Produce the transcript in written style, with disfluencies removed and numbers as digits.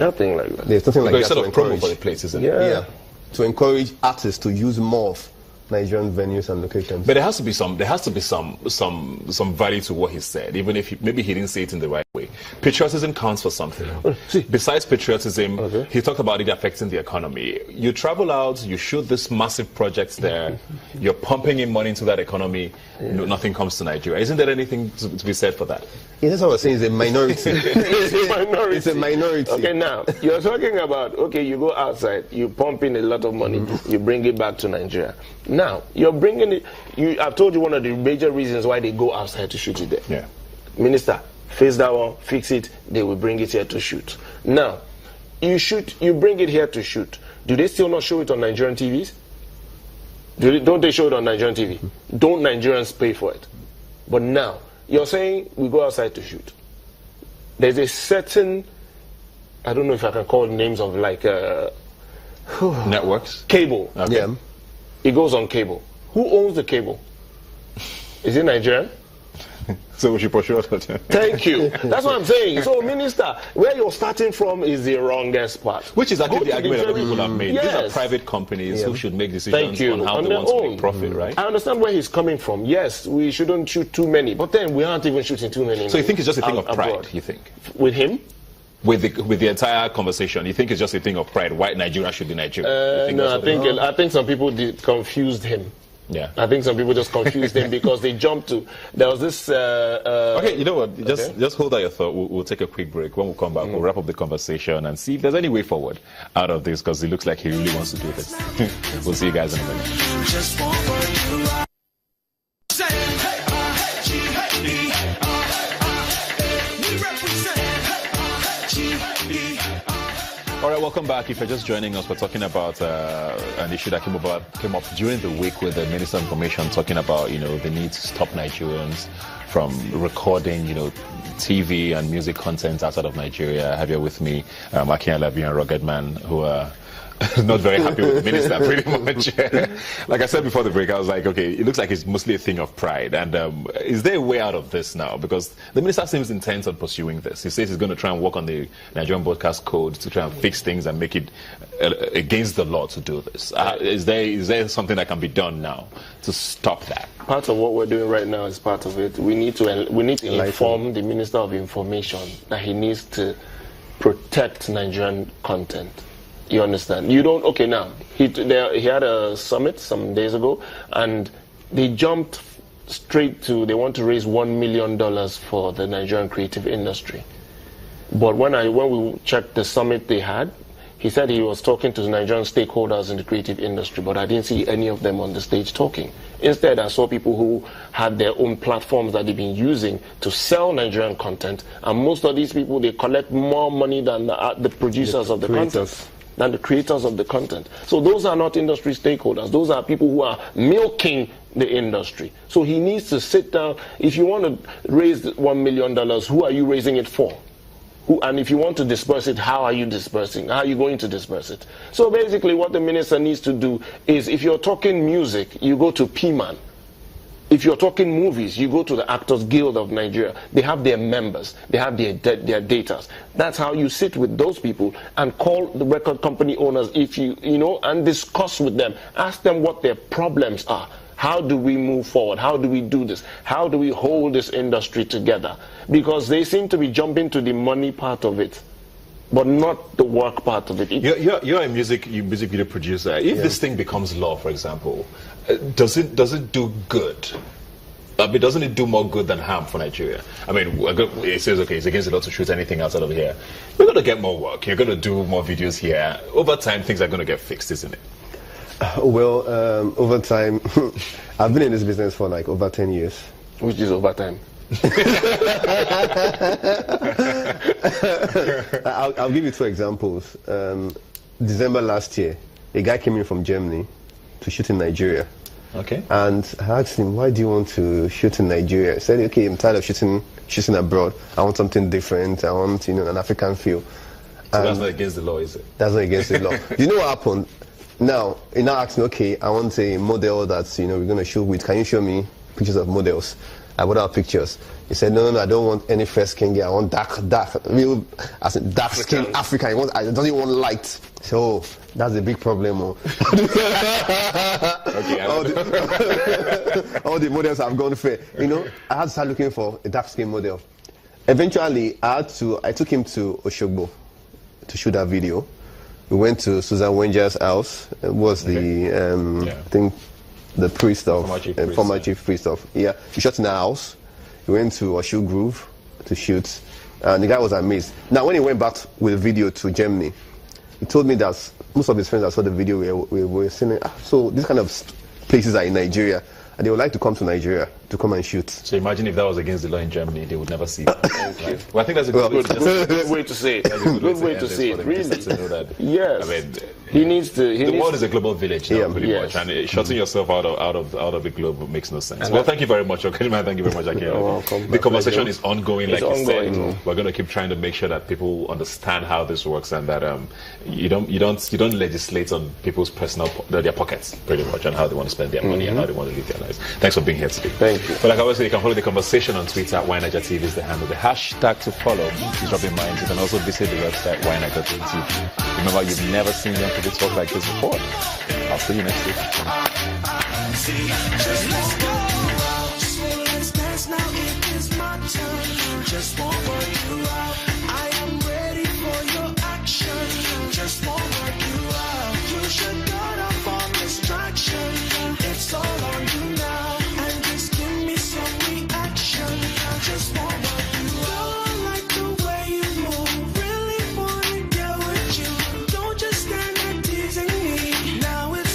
Nothing like that. There's nothing like that. It's sort of promo for the place, isn't it? Yeah. To encourage artists to use more of Nigerian venues and locations. But there has to be some value to what he said, even if maybe he didn't say it in the right way. Patriotism counts for something. See, besides patriotism, he talked about it affecting the economy. You travel out, you shoot these massive projects there, you're pumping in money into that economy, nothing comes to Nigeria. Isn't there anything to be said for that? Yeah, that's what I was saying. It's a minority. It's a minority. It's a minority. Okay, now, you're talking about, you go outside, you pump in a lot of money, you bring it back to Nigeria. Now, you're bringing it, I've told you one of the major reasons why they go outside to shoot it there. Yeah. Minister, fix that one, fix it, they will bring it here to shoot. Now, you bring it here to shoot. Do they still not show it on Nigerian TVs? Don't they show it on Nigerian TV? Don't Nigerians pay for it? But now, you're saying we go outside to shoot. There's a certain, I don't know if I can call names of like networks? Cable. Okay. Yeah. It goes on cable. Who owns the cable? Is it Nigerian? So we should pursue it. Thank you. That's what I'm saying. So, Minister, where you're starting from is the wrongest part. Which is actually the argument that people have made. Yes. These are private companies who should make decisions on how on they their want to own. make profit, right? I understand where he's coming from. Yes, we shouldn't shoot too many, but then we aren't even shooting too many. So you think it's just a thing of pride, abroad. you think? With him? With the entire conversation, you think it's just a thing of pride? Why Nigeria should be Nigeria? No, I think some people confused him. Yeah. I think some people just confused him because they jumped to. There was this. Okay, you know what? Just hold out your thought. We'll take a quick break. When we come back, we'll wrap up the conversation and see if there's any way forward out of this, because it looks like he really wants to do this. We'll see you guys in a minute. All right, welcome back. If you're just joining us, we're talking about an issue that came up during the week with the Minister of Information, talking about the need to stop Nigerians from recording TV and music content outside of Nigeria. I have here with me Akin Alabi and Ruggedman, who are not very happy with the minister, pretty much. Like I said before the break, I was like, okay, it looks like it's mostly a thing of pride. And is there a way out of this now? Because the minister seems intent on pursuing this. He says he's going to try and work on the Nigerian Broadcast Code to try and fix things and make it against the law to do this. Is there something that can be done now to stop that? Part of what we're doing right now is part of it. We need to inform the Minister of Information that he needs to protect Nigerian content. You understand? You don't. Okay, now he had a summit some days ago, and they jumped straight to they want to raise $1 million for the Nigerian creative industry. But when we checked the summit they had, he said he was talking to the Nigerian stakeholders in the creative industry, but I didn't see any of them on the stage talking. Instead, I saw people who had their own platforms that they've been using to sell Nigerian content, and most of these people, they collect more money than the producers of the content. Than the creators of the content. So those are not industry stakeholders. Those are people who are milking the industry. So he needs to sit down. If you want to raise $1 million, who are you raising it for? And if you want to disperse it, how are you dispersing? How are you going to disperse it? So basically what the minister needs to do is, if you're talking music, you go to PMAN. If you're talking movies, you go to the Actors Guild of Nigeria. They have their members. They have their data. That's how you sit with those people and call the record company owners, and discuss with them. Ask them what their problems are. How do we move forward? How do we do this? How do we hold this industry together? Because they seem to be jumping to the money part of it, but not the work part of it. You're a music video producer. If this thing becomes law, for example, does it do good? I mean, doesn't it do more good than harm for Nigeria? I mean, it says, okay, it's against the law to shoot anything outside of here. You're going to get more work. You're going to do more videos here. Over time, things are going to get fixed, isn't it? Well, over time, I've been in this business for like over 10 years. Which is over time? I'll give you two examples. December last year, a guy came in from Germany to shoot in Nigeria. Okay. And I asked him, why do you want to shoot in Nigeria? He said, okay, I'm tired of shooting abroad. I want something different. I want, an African feel. So that's not against the law, is it? That's not against the law. You know what happened? Now, he now asked me, okay, I want a model that, we're going to shoot with. Can you show me pictures of models? I put out pictures. He said, no, I don't want any fair skin girl. I want real, as in dark skin African. I don't even want light. So that's a big problem. Oh. Okay, all the models have gone fair. You know, I had to start looking for a dark skin model. Eventually, I took him to Oshogbo to shoot that video. We went to Susan Wenger's house. It was I think the priest of former chief priest of. Yeah, he shot in our house. We went to Oshu Grove to shoot, and the guy was amazed. Now, when he went back with the video to Germany, he told me that most of his friends that saw the video were saying, so these kind of places are in Nigeria, and they would like to come to Nigeria to come and shoot. So imagine if that was against the law in Germany, they would never see it. Right? Well, I think that's a good way to say it. Good way to say it. Really? To know that. Yes. I mean, he needs to. The world is a global village now, pretty much, and shutting yourself out of the globe makes no sense. Well, thank you very much, Ruggedman. Thank you very much, Akio. You're welcome. The conversation is ongoing, like you said. Mm-hmm. We're going to keep trying to make sure that people understand how this works, and that you don't legislate on people's their pockets, pretty much, and how they want to spend their money and how they want to live their lives. Thanks for being here today. Thank you. But like I always say, you can follow the conversation on Twitter at YNigerTV is the handle. The hashtag to follow is Drop in Mind. You can also visit the website YNigerTV. Remember, you've never seen them to talk like this before. I'll see you next week. Just let's go. So let's dance now. It is my turn. Just